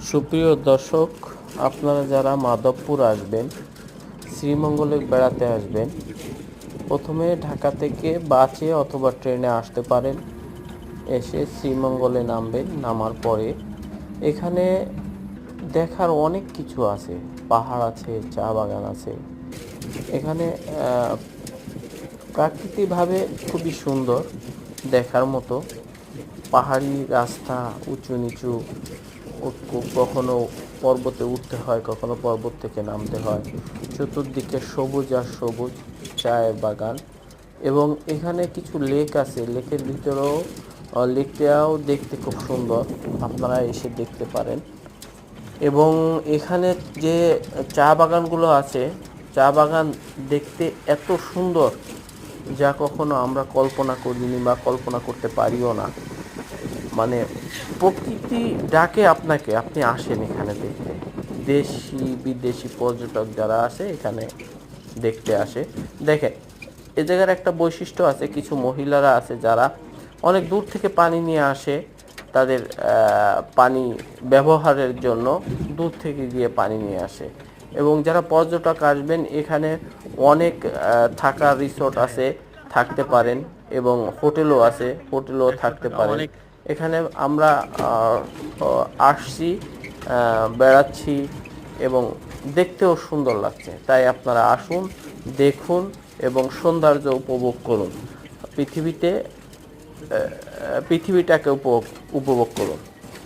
সুপ্রিয় দর্শক, আপনারা যারা মাধবপুর আসবেন, শ্রীমঙ্গলে বেড়াতে আসবেন, প্রথমে ঢাকা থেকে বাসে অথবা ট্রেনে আসতে পারেন। এসে শ্রীমঙ্গলে নামবেন। নামার পরে এখানে দেখার অনেক কিছু আছে। পাহাড় আছে, চা বাগান আছে। এখানে প্রাকৃতিকভাবে খুবই সুন্দর, দেখার মতো। পাহাড়ি রাস্তা, উঁচু নিচু, কখনো পর্বতে উঠতে হয়, কখনো পর্বত থেকে নামতে হয়। চতুর্দিকে সবুজ আর সবুজ, চায়ের বাগান। এবং এখানে কিছু লেক আছে, লেকের ভিতরেও লেকটাও দেখতে খুব সুন্দর, আপনারা এসে দেখতে পারেন। এবং এখানে যে চা বাগানগুলো আছে, চা বাগান দেখতে এত সুন্দর যা কখনো আমরা কল্পনা করিনি বা কল্পনা করতে পারিও না। মানে প্রকৃতি ডাকে আপনাকে, আপনি আসেন এখানে দেখতে। দেশি বিদেশি পর্যটক যারা আসে এখানে দেখতে আসে। দেখেন, এ জায়গার একটা বৈশিষ্ট্য আছে, কিছু মহিলারা আছে যারা অনেক দূর থেকে পানি নিয়ে আসে তাদের পানি ব্যবহারের জন্য, দূর থেকে গিয়ে পানি নিয়ে আসে। এবং যারা পর্যটক আসবেন, এখানে অনেক থাকার রিসোর্ট আছে, থাকতে পারেন। এবং হোটেলও আছে, হোটেলও থাকতে পারেন। এখানে আমরা আসছি, বেড়াচ্ছি এবং দেখতেও সুন্দর লাগছে। তাই আপনারা আসুন, দেখুন এবং সৌন্দর্য উপভোগ করুন। পৃথিবীটাকে উপভোগ করুন।